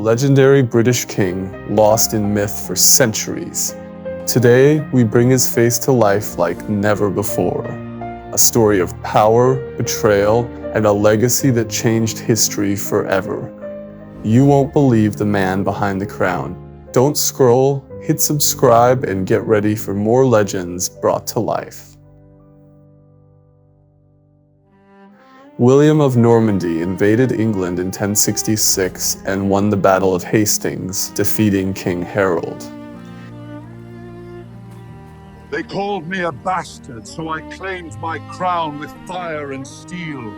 legendary British king lost in myth for centuries. Today, we bring his face to life like never before. A story of power, betrayal, and a legacy that changed history forever. You won't believe the man behind the crown. Don't scroll, hit subscribe, and get ready for more legends brought to life. William of Normandy invaded England in 1066 and won the Battle of Hastings, defeating King Harold. They called me a bastard, so I claimed my crown with fire and steel.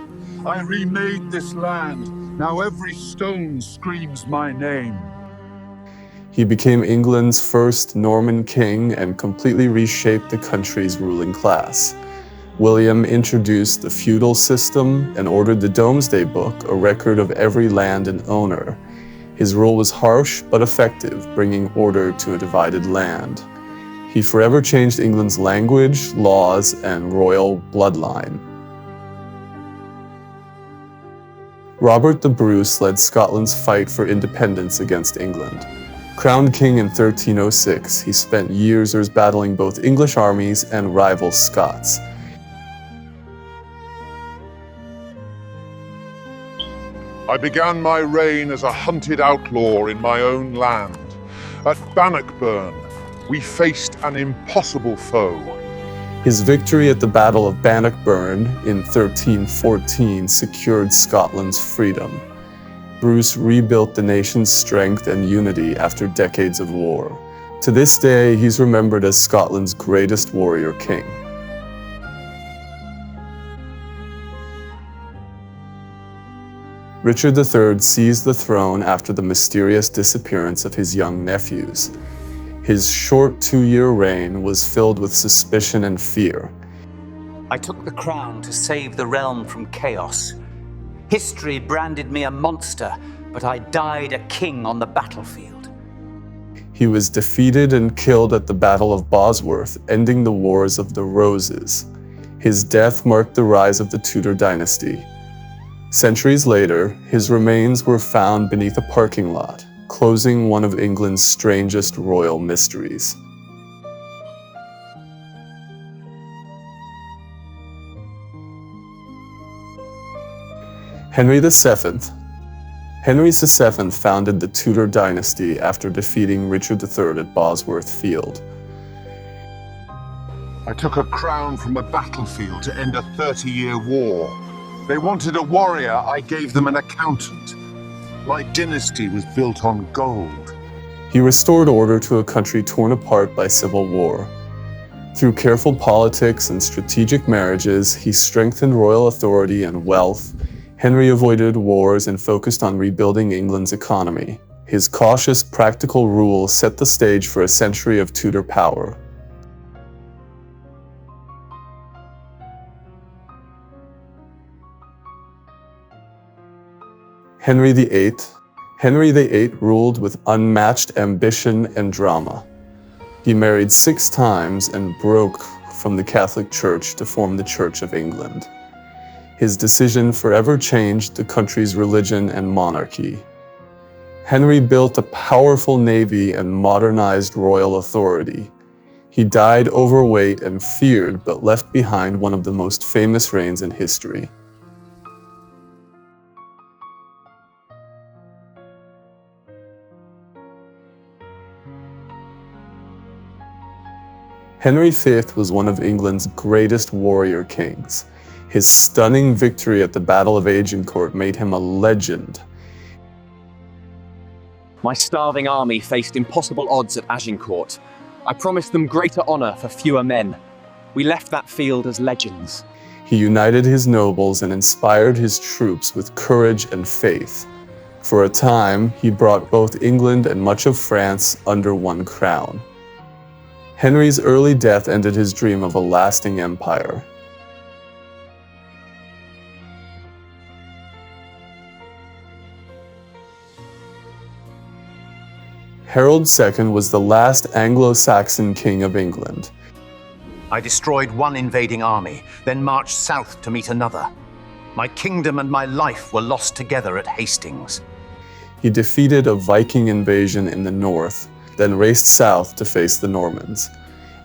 I remade this land. Now every stone screams my name. He became England's first Norman king and completely reshaped the country's ruling class. William introduced the feudal system and ordered the Domesday Book, a record of every land and owner. His rule was harsh but effective, bringing order to a divided land. He forever changed England's language, laws, and royal bloodline. Robert the Bruce led Scotland's fight for independence against England. Crowned king in 1306, he spent years battling both English armies and rival Scots. I began my reign as a hunted outlaw in my own land. At Bannockburn, we faced an impossible foe. His victory at the Battle of Bannockburn in 1314 secured Scotland's freedom. Bruce rebuilt the nation's strength and unity after decades of war. To this day, he's remembered as Scotland's greatest warrior king. Richard III seized the throne after the mysterious disappearance of his young nephews. His short 2-year reign was filled with suspicion and fear. I took the crown to save the realm from chaos. History branded me a monster, but I died a king on the battlefield. He was defeated and killed at the Battle of Bosworth, ending the Wars of the Roses. His death marked the rise of the Tudor dynasty. Centuries later, his remains were found beneath a parking lot, closing one of England's strangest royal mysteries. Henry VII. Henry VII founded the Tudor dynasty after defeating Richard III at Bosworth Field. I took a crown from a battlefield to end a 30-year war. They wanted a warrior, I gave them an accountant. My dynasty was built on gold. He restored order to a country torn apart by civil war. Through careful politics and strategic marriages, he strengthened royal authority and wealth. Henry avoided wars and focused on rebuilding England's economy. His cautious, practical rule set the stage for a century of Tudor power. Henry VIII. Henry VIII ruled with unmatched ambition and drama. He married 6 times and broke from the Catholic Church to form the Church of England. His decision forever changed the country's religion and monarchy. Henry built a powerful navy and modernized royal authority. He died overweight and feared, but left behind one of the most famous reigns in history. Henry V was one of England's greatest warrior kings. His stunning victory at the Battle of Ecgberht made him a legend. My starving army faced impossible odds at Agincourt. I promised them greater honor for fewer men. We left that field as legends. He united his nobles and inspired his troops with courage and faith. For a time, he brought both England and much of France under one crown. Henry's early death ended his dream of a lasting empire. Harold II was the last Anglo-Saxon king of England. I destroyed one invading army, then marched south to meet another. My kingdom and my life were lost together at Hastings. He defeated a Viking invasion in the north, then raced south to face the Normans.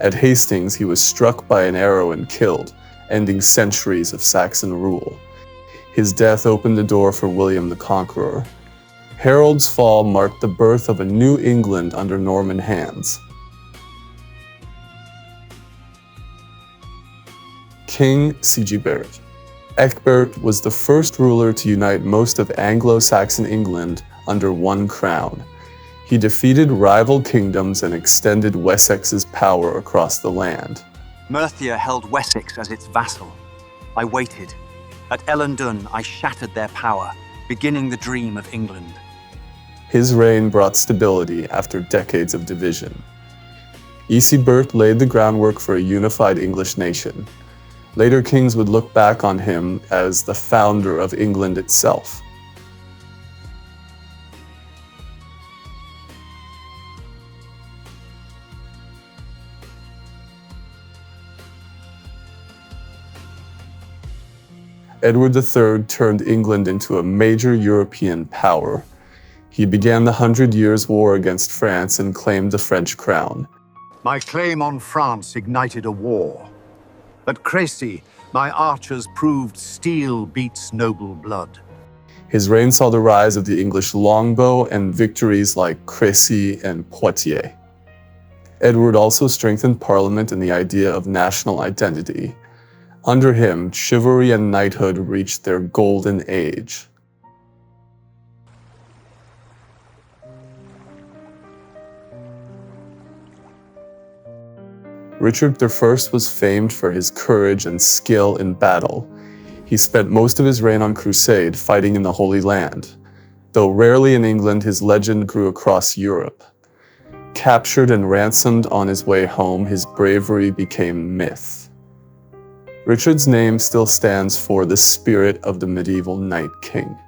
At Hastings, he was struck by an arrow and killed, ending centuries of Saxon rule. His death opened the door for William the Conqueror. Harold's fall marked the birth of a new England under Norman hands. King Ecgberht. Ecgberht was the first ruler to unite most of Anglo-Saxon England under one crown. He defeated rival kingdoms and extended Wessex's power across the land. Mercia held Wessex as its vassal. I waited. At Ellendun, I shattered their power, beginning the dream of England. His reign brought stability after decades of division. Ecgberht laid the groundwork for a unified English nation. Later kings would look back on him as the founder of England itself. Edward III turned England into a major European power. He began the 100 Years' War against France and claimed the French crown. My claim on France ignited a war. At Crécy, my archers proved steel beats noble blood. His reign saw the rise of the English longbow and victories like Crécy and Poitiers. Edward also strengthened Parliament and the idea of national identity. Under him, chivalry and knighthood reached their golden age. Richard I was famed for his courage and skill in battle. He spent most of his reign on crusade, fighting in the Holy Land. Though rarely in England, his legend grew across Europe. Captured and ransomed on his way home, his bravery became myth. Richard's name still stands for the spirit of the medieval Night King.